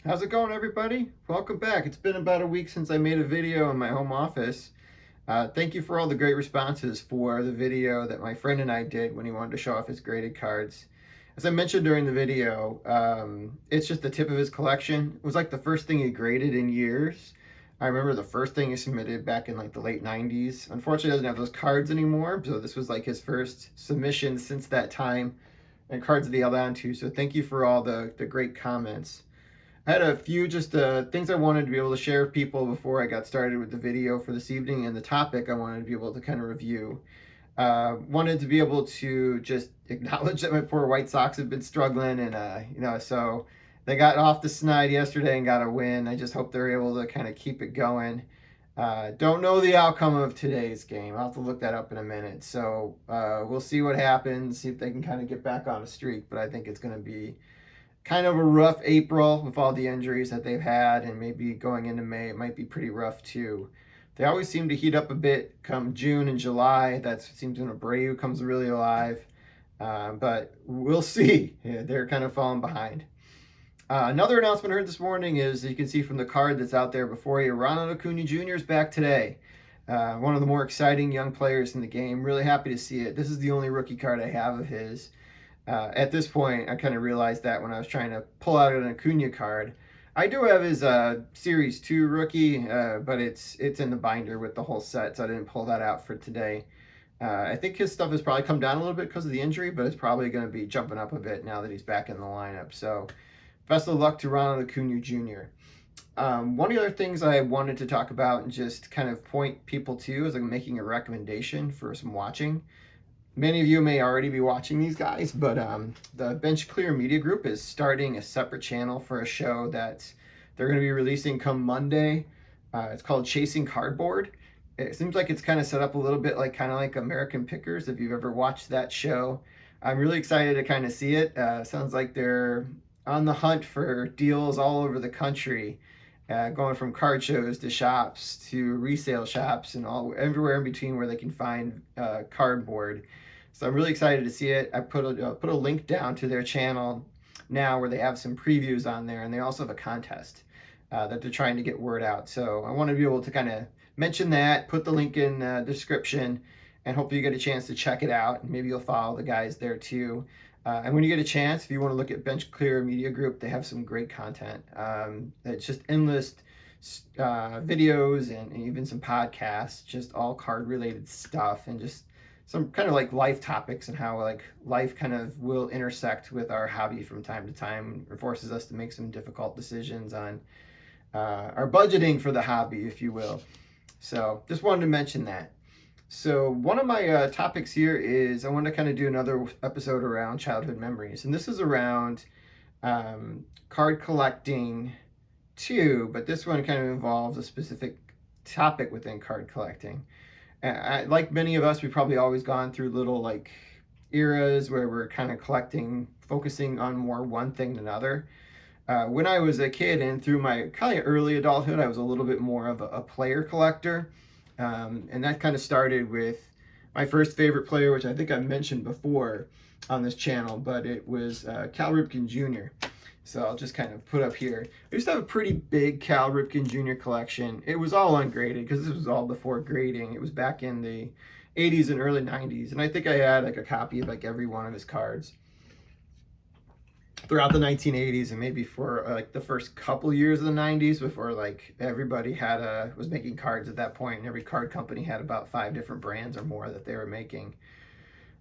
How's it going, everybody? Welcome back. It's been about a week since I made a video in my home office. Thank you for all the great responses for the video that my friend and I did when he wanted to show off his graded cards. As I mentioned during the video, it's just the tip of his collection. It was like the first thing he graded in years. I remember the first thing he submitted back in like the late 90s. Unfortunately, he doesn't have those cards anymore, so this was like his first submission since that time and cards that he held on to. So thank you for all the great comments. I had a few just things I wanted to be able to share with people before I got started with the video for this evening, and the topic I wanted to be able to kind of review. Wanted to be able to just acknowledge that my poor White Sox have been struggling, and so they got off the snide yesterday and got a win. I just hope they're able to kind of keep it going. Don't know the outcome of today's game. I'll have to look that up in a minute. So we'll see what happens, see if they can kind of get back on a streak. But I think it's going to be kind of a rough April with all the injuries that they've had, and maybe going into May, it might be pretty rough too. They always seem to heat up a bit come June and July. That seems when Abreu comes really alive. But we'll see. Yeah, they're kind of falling behind. Another announcement I heard this morning is, you can see from the card that's out there before you, Ronald Acuna Jr. is back today. One of the more exciting young players in the game. Really happy to see it. This is the only rookie card I have of his. At this point, I kind of realized that when I was trying to pull out an Acuna card. I do have his Series 2 rookie, but it's in the binder with the whole set, so I didn't pull that out for today. I think his stuff has probably come down a little bit because of the injury, but it's probably going to be jumping up a bit now that he's back in the lineup. So best of luck to Ronald Acuna Jr. One of the other things I wanted to talk about and just kind of point people to as I'm making a recommendation for some watching. Many of you may already be watching these guys, but the Bench Clear Media Group is starting a separate channel for a show that they're going to be releasing come Monday. It's called Chasing Cardboard. It seems like it's kind of set up a little bit like American Pickers, if you've ever watched that show. I'm really excited to kind of see it. Sounds like they're on the hunt for deals all over the country, going from card shows to shops to resale shops and all everywhere in between where they can find cardboard. So I'm really excited to see it. I put a link down to their channel now where they have some previews on there, and they also have a contest that they're trying to get word out. So I want to be able to kind of mention that, put the link in the description, and hopefully you get a chance to check it out. And maybe you'll follow the guys there too. And when you get a chance, if you want to look at Bench Clear Media Group, they have some great content. It's just endless videos and even some podcasts, just all card related stuff, and just some kind of like life topics and how like life kind of will intersect with our hobby from time to time. It forces us to make some difficult decisions on our budgeting for the hobby, if you will. So just wanted to mention that. So one of my topics here is I want to kind of do another episode around childhood memories, and this is around card collecting too, but this one kind of involves a specific topic within card collecting. Like many of us, we've probably always gone through little like eras where we're kind of collecting, focusing on more one thing than another. When I was a kid and through my kind of early adulthood, I was a little bit more of a player collector. And that kind of started with my first favorite player, which I think I mentioned before on this channel, but it was Cal Ripken Jr. So I'll just kind of put up here. I used to have a pretty big Cal Ripken Jr. collection. It was all ungraded because this was all before grading. It was back in the 80s and early 90s. And I think I had like a copy of like every one of his cards throughout the 1980s, and maybe for like the first couple years of the 90s, before like everybody was making cards at that point, and every card company had about 5 different brands or more that they were making.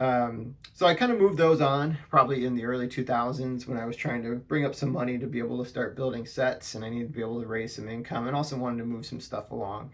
So I kind of moved those on probably in the early 2000s when I was trying to bring up some money to be able to start building sets, and I needed to be able to raise some income and also wanted to move some stuff along.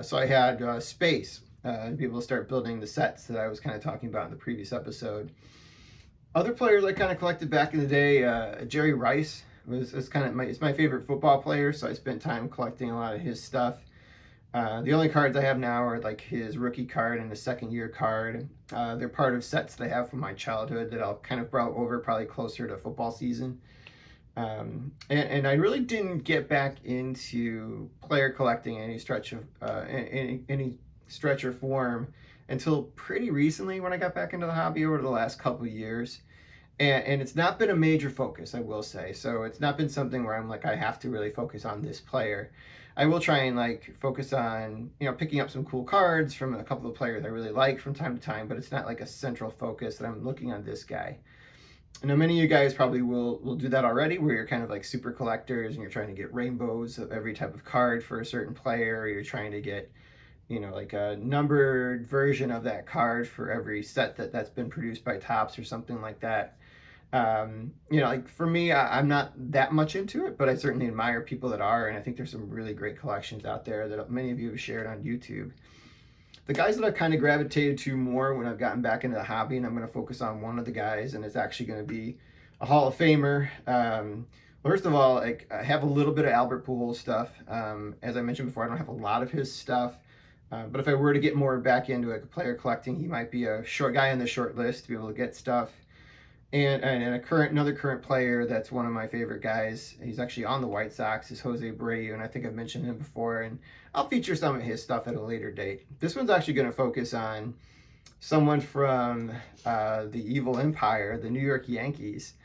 So I had space to be able to start building the sets that I was kind of talking about in the previous episode. Other players I kind of collected back in the day, Jerry Rice is kind of it's my favorite football player, so I spent time collecting a lot of his stuff. The only cards I have now are like his rookie card and his second year card. They're part of sets they have from my childhood that I'll kind of brought over probably closer to football season. And I really didn't get back into player collecting any stretch of any stretch or form until pretty recently when I got back into the hobby over the last couple of years. And it's not been a major focus, I will say. So it's not been something where I'm like, I have to really focus on this player. I will try and like focus on, picking up some cool cards from a couple of players I really like from time to time, but it's not like a central focus that I'm looking on this guy. I know many of you guys probably will do that already, where you're kind of like super collectors and you're trying to get rainbows of every type of card for a certain player, or you're trying to get, like a numbered version of that card for every set that's been produced by Topps or something like that. Like for me, I'm not that much into it, but I certainly admire people that are, and I think there's some really great collections out there that many of you have shared on YouTube. The guys that I've kind of gravitated to more when I've gotten back into the hobby, and I'm going to focus on one of the guys, and it's actually going to be a Hall of Famer. First of all, like, I have a little bit of Albert Pujols stuff. As I mentioned before, I don't have a lot of his stuff. But if I were to get more back into like player collecting, he might be a short guy on the short list to be able to get stuff. And another current player that's one of my favorite guys. He's actually on the White Sox, is Jose Abreu, and I think I've mentioned him before. And I'll feature some of his stuff at a later date. This one's actually going to focus on someone from the evil empire, the New York Yankees.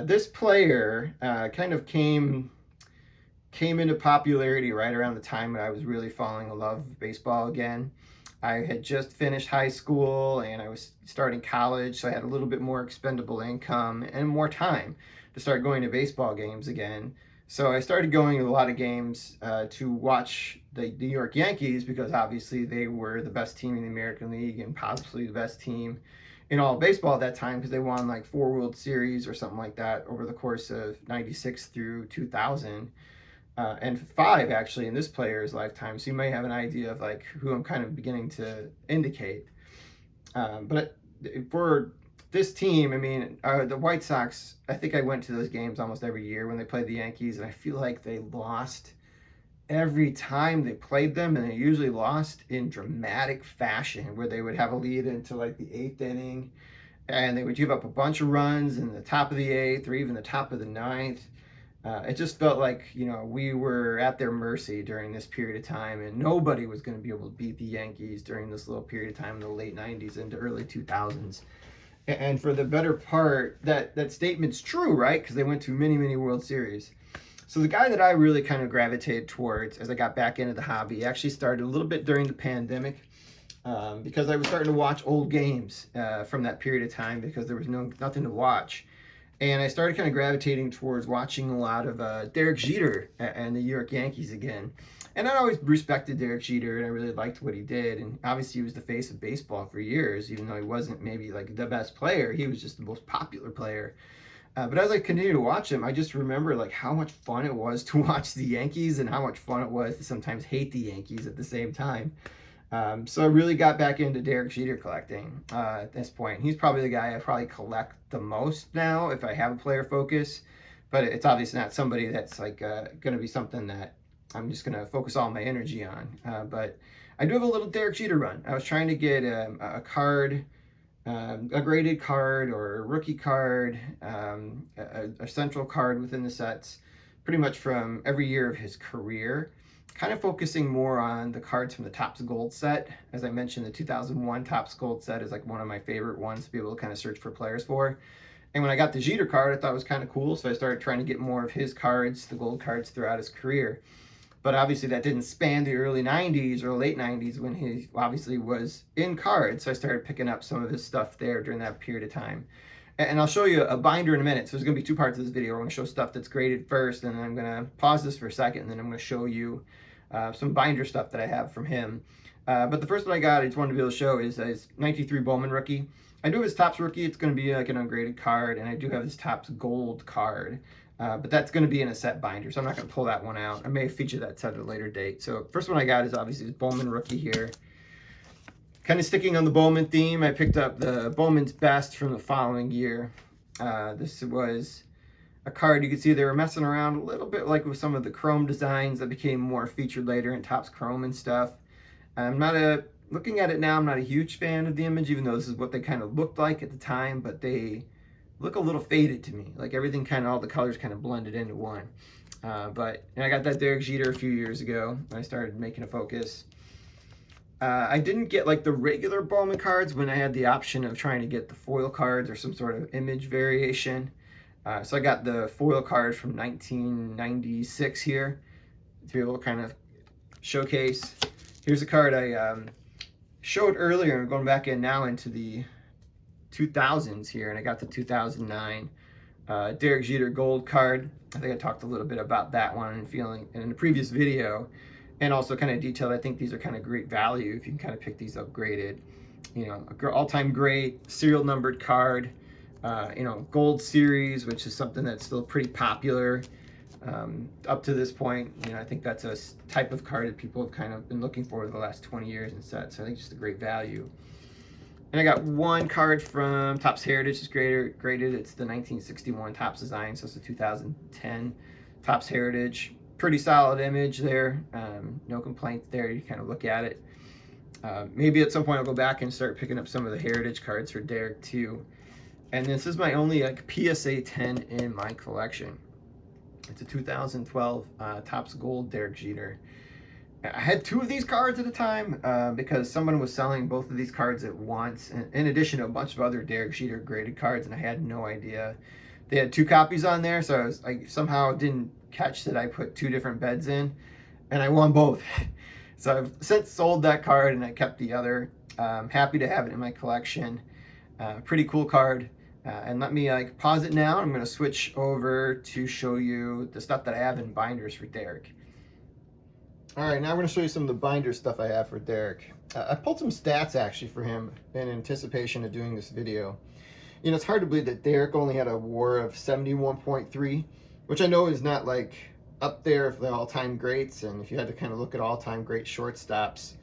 This player kind of came into popularity right around the time that I was really falling in love with baseball again. I had just finished high school and I was starting college, so I had a little bit more expendable income and more time to start going to baseball games again. So I started going to a lot of games to watch the New York Yankees, because obviously they were the best team in the American League and possibly the best team in all of baseball at that time, because they won like 4 World Series or something like that over the course of 96 through 2000. And 5 actually in this player's lifetime. So you may have an idea of like who I'm kind of beginning to indicate. But for this team, I mean, the White Sox, I think I went to those games almost every year when they played the Yankees, and I feel like they lost every time they played them, and they usually lost in dramatic fashion, where they would have a lead into like the 8th inning, and they would give up a bunch of runs in the top of the 8th or even the top of the 9th. It just felt like, we were at their mercy during this period of time, and nobody was going to be able to beat the Yankees during this little period of time in the late 90s into early 2000s. And for the better part, that statement's true, right? Because they went to many, many World Series. So the guy that I really kind of gravitated towards as I got back into the hobby actually started a little bit during the pandemic, because I was starting to watch old games from that period of time, because there was nothing to watch. And I started kind of gravitating towards watching a lot of Derek Jeter and the New York Yankees again. And I always respected Derek Jeter, and I really liked what he did. And obviously he was the face of baseball for years, even though he wasn't maybe like the best player. He was just the most popular player. But as I continued to watch him, I just remember like how much fun it was to watch the Yankees, and how much fun it was to sometimes hate the Yankees at the same time. So I really got back into Derek Jeter collecting at this point. He's probably the guy I probably collect the most now if I have a player focus, but it's obviously not somebody that's like going to be something that I'm just going to focus all my energy on. But I do have a little Derek Jeter run. I was trying to get a card, a graded card or a rookie card, a central card within the sets, pretty much from every year of his career. Kind of focusing more on the cards from the Topps Gold set. As I mentioned, the 2001 Topps Gold set is like one of my favorite ones to be able to kind of search for players for. And when I got the Jeter card, I thought it was kind of cool, so I started trying to get more of his cards, the gold cards, throughout his career. But obviously that didn't span the early 90s or late 90s when he obviously was in cards, so I started picking up some of his stuff there during that period of time. And I'll show you a binder in a minute. So there's going to be 2 parts of this video. I'm going to show stuff that's graded first, and then I'm going to pause this for a second, and then I'm going to show you some binder stuff that I have from him. But the first one I got, I just wanted to be able to show, is his 93 Bowman rookie. I do have his Topps rookie. It's going to be like an ungraded card, and I do have his Topps Gold card. But that's going to be in a set binder, so I'm not going to pull that one out. I may feature that set at a later date. So first one I got is obviously his Bowman rookie here. Kind of sticking on the Bowman theme, I picked up the Bowman's Best from the following year. This was a card you could see they were messing around a little bit like with some of the chrome designs that became more featured later in Topps Chrome and stuff. I'm not looking at it now, I'm not a huge fan of the image, even though this is what they kind of looked like at the time, but they look a little faded to me. Like everything kind of, all the colors kind of blended into one. But I got that Derek Jeter a few years ago when I started making a focus. I didn't get like the regular Bowman cards when I had the option of trying to get the foil cards or some sort of image variation. So I got the foil card from 1996 here to be able to kind of showcase. Here's a card I showed earlier. I'm going back in now into the 2000s here, and I got the 2009 Derek Jeter gold card. I think I talked a little bit about that one and feeling in the previous video, and also kind of detailed. I think these are kind of great value if you can kind of pick these up graded. You know, all-time great serial numbered card. You know, gold series, which is something that's still pretty popular up to this point. You know, I think that's a type of card that people have kind of been looking for the last 20 years and sets. So I think just a great value. And I got one card from Topps Heritage. It's graded. It's the 1961 Topps design, so it's a 2010 Topps Heritage. Pretty solid image there. No complaints there. You kind of look at it. Maybe at some point I'll go back and start picking up some of the Heritage cards for Derek too. And this is my only like PSA 10 in my collection. It's a 2012 Topps Gold Derek Jeter. I had two of these cards at a time because someone was selling both of these cards at once, in addition to a bunch of other Derek Jeter graded cards, and I had no idea. They had two copies on there, so I somehow didn't catch that I put two different beds in, and I won both. So I've since sold that card, and I kept the other. Happy to have it in my collection. Pretty cool card. And let me like pause it now. I'm going to switch over to show you the stuff that I have in binders for Derek. All right, now I'm going to show you some of the binder stuff I have for Derek. I pulled some stats actually for him in anticipation of doing this video. You know, it's hard to believe that Derek only had a WAR of 71.3, which I know is not like up there for the all-time greats. And if you had to kind of look at all-time great shortstops,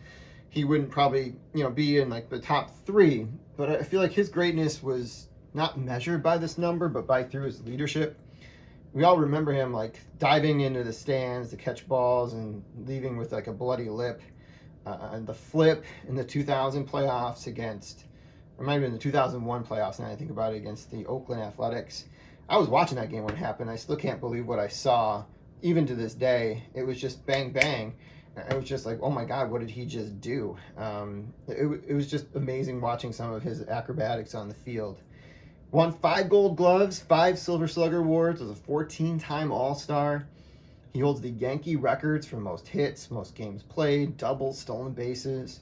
he wouldn't probably, you know, be in like the top 3. But I feel like his greatness was not measured by this number, but by through his leadership. We all remember him like diving into the stands to catch balls and leaving with like a bloody lip. And the flip in the 2000 playoffs against, or might have been the 2001 playoffs now I think about it, against the Oakland Athletics. I was watching that game when it happened. I still can't believe what I saw, even to this day. It was just bang, bang. It was just like, oh my God, what did he just do? It was just amazing watching some of his acrobatics on the field. Won 5 gold gloves, 5 silver slugger awards, was a 14-time All-Star. He holds the Yankee records for most hits, most games played, doubles, stolen bases.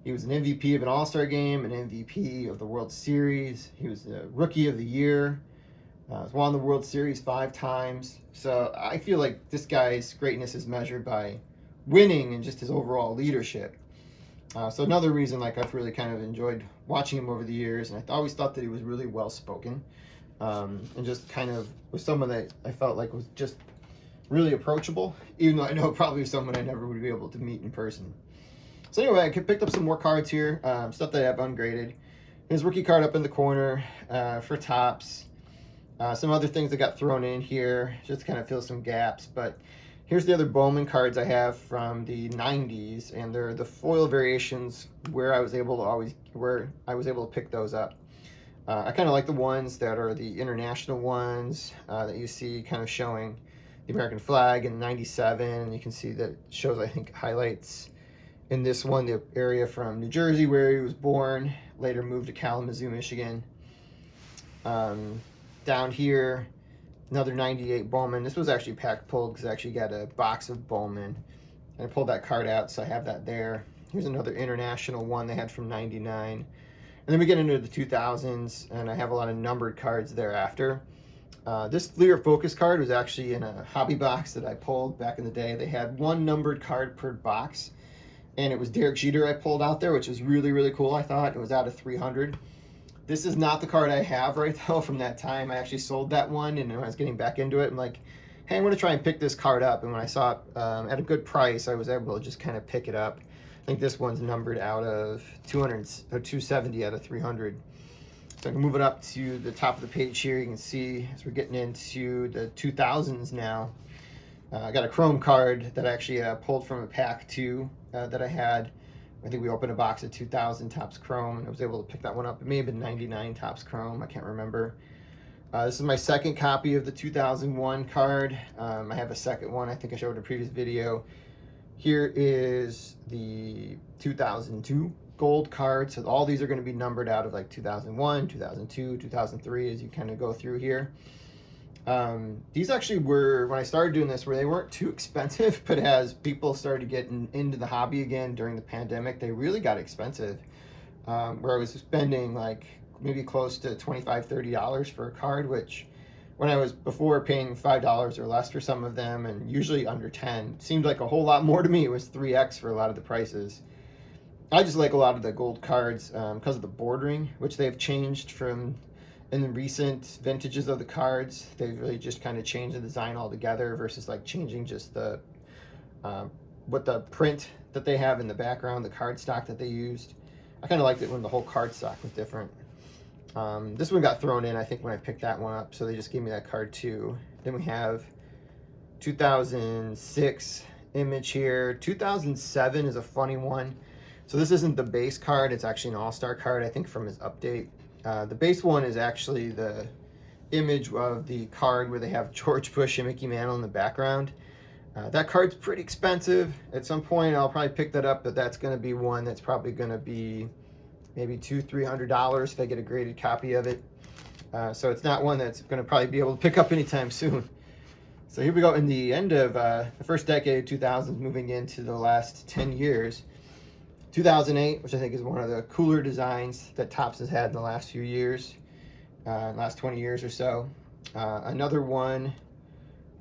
He was an MVP of an All-Star game, an MVP of the World Series. He was the Rookie of the Year. Won the World Series 5 times. So I feel like this guy's greatness is measured by winning and just his overall leadership. So another reason, like, I've really kind of enjoyed watching him over the years, and I always thought that he was really well spoken, and just kind of was someone that I felt like was just really approachable, even though I know probably someone I never would be able to meet in person. So anyway, I picked up some more cards here, stuff that I have ungraded. His rookie card up in the corner for Topps. Some other things that got thrown in here just to kind of fill some gaps, but here's the other Bowman cards I have from the 90s, and they're the foil variations where I was able to pick those up. I kind of like the ones that are the international ones that you see kind of showing the American flag in 97, and you can see that it shows, I think, highlights in this one, the area from New Jersey where he was born, later moved to Kalamazoo, Michigan. Down here, another 98 Bowman. This was actually pack pulled because I actually got a box of Bowman. And I pulled that card out, so I have that there. Here's another international one they had from 99. And then we get into the 2000s, and I have a lot of numbered cards thereafter. This Fleer Focus card was actually in a hobby box that I pulled back in the day. They had one numbered card per box, and it was Derek Jeter I pulled out there, which was really, really cool, I thought. It was out of 300. This is not the card I have right now from that time. I actually sold that one, and when I was getting back into it, I'm like, hey, I'm going to try and pick this card up. And when I saw it at a good price, I was able to just kind of pick it up. I think this one's numbered out of 200 or 270 out of 300. So I can move it up to the top of the page here. You can see as we're getting into the 2000s now. I got a Chrome card that I actually pulled from a pack 2 that I had. I think we opened a box of 2000 Topps Chrome, and I was able to pick that one up. It may have been 99 Topps Chrome. I can't remember. This is my second copy of the 2001 card. I have a second one. I think I showed in a previous video. Here is the 2002 gold card. So all these are going to be numbered out of like 2001, 2002, 2003 as you kind of go through here. These actually were, when I started doing this, where they weren't too expensive, but as people started getting into the hobby again during the pandemic, they really got expensive. Where I was spending like maybe close to $25, $30 for a card, which when I was before paying $5 or less for some of them, and usually under 10, seemed like a whole lot more to me. It was 3x for a lot of the prices. I just like a lot of the gold cards because of the bordering, which they've changed from in the recent vintages of the cards. They've really just kind of changed the design altogether versus like changing just the what the print that they have in the background, the card stock that they used. I kind of liked it when the whole card stock was different. This one got thrown in, I think, when I picked that one up, so they just gave me that card too. Then we have 2006 image here. 2007 is a funny one. So this isn't the base card, it's actually an all-star card, I think, from his update. The base one is actually the image of the card where they have George Bush and Mickey Mantle in the background. That card's pretty expensive. At some point, I'll probably pick that up, but that's going to be one that's probably going to be maybe $200-300 if I get a graded copy of it. So it's not one that's going to probably be able to pick up anytime soon. So here we go in the end of the first decade, 2000s, moving into the last 10 years. 2008, which I think is one of the cooler designs that Topps has had in the last few years, last 20 years or so. Another one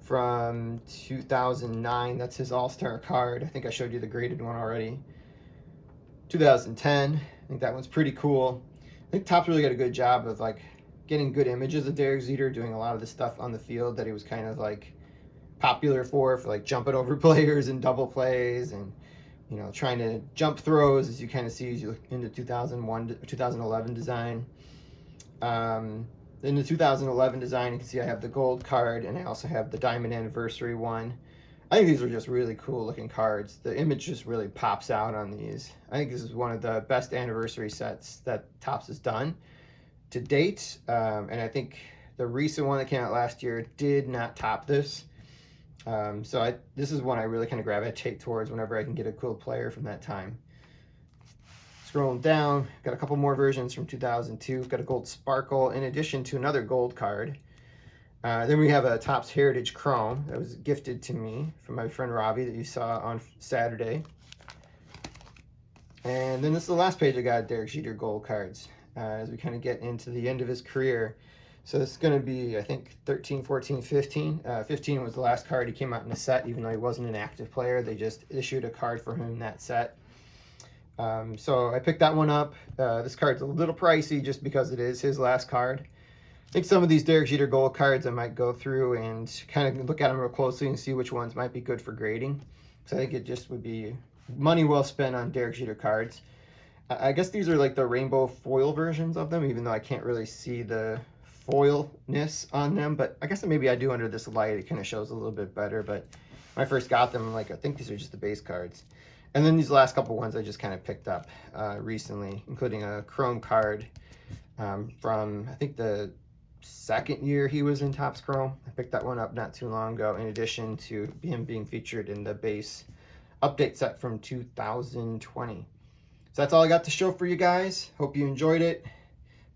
from 2009, that's his all-star card. I think I showed you the graded one already. 2010, I think that one's pretty cool. I think Topps really got a good job of like getting good images of Derek Jeter doing a lot of the stuff on the field that he was kind of like popular for like jumping over players and double plays and, you know, trying to jump throws, as you kind of see as you look into 2001 to 2011 design. In the 2011 design, you can see I have the gold card and I also have the diamond anniversary one. I think these are just really cool looking cards. The image just really pops out on these. I think this is one of the best anniversary sets that Topps has done to date. And I think the recent one that came out last year did not top this. This is one I really kind of gravitate towards whenever I can get a cool player from that time. Scrolling down, got a couple more versions from 2002. Got a gold sparkle in addition to another gold card. Then we have a Topps Heritage Chrome that was gifted to me from my friend Robbie that you saw on Saturday. And then this is the last page I got, Derek Jeter gold cards, as we kind of get into the end of his career. So this is going to be, I think, 13, 14, 15. 15 was the last card he came out in a set, even though he wasn't an active player. They just issued a card for him in that set. So I picked that one up. This card's a little pricey just because it is his last card. I think some of these Derek Jeter gold cards I might go through and kind of look at them real closely and see which ones might be good for grading. So I think it just would be money well spent on Derek Jeter cards. I guess these are like the rainbow foil versions of them, even though I can't really see the foilness on them, but I guess maybe I do under this light. It kind of shows a little bit better, but when I first got them, I'm like, I think these are just the base cards. And then these last couple ones I just kind of picked up recently, including a Chrome card from, I think, the second year he was in Topps Chrome. I picked that one up not too long ago, in addition to him being featured in the base update set from 2020. So that's all I got to show for you guys. Hope you enjoyed it.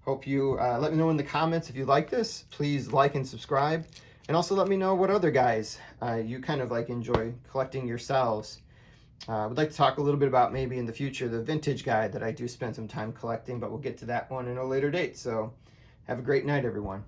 Hope you let me know in the comments if you like this. Please like and subscribe. And also let me know what other guys you kind of like enjoy collecting yourselves. I would like to talk a little bit about maybe in the future the vintage guy that I do spend some time collecting, but we'll get to that one in a later date. So have a great night, everyone.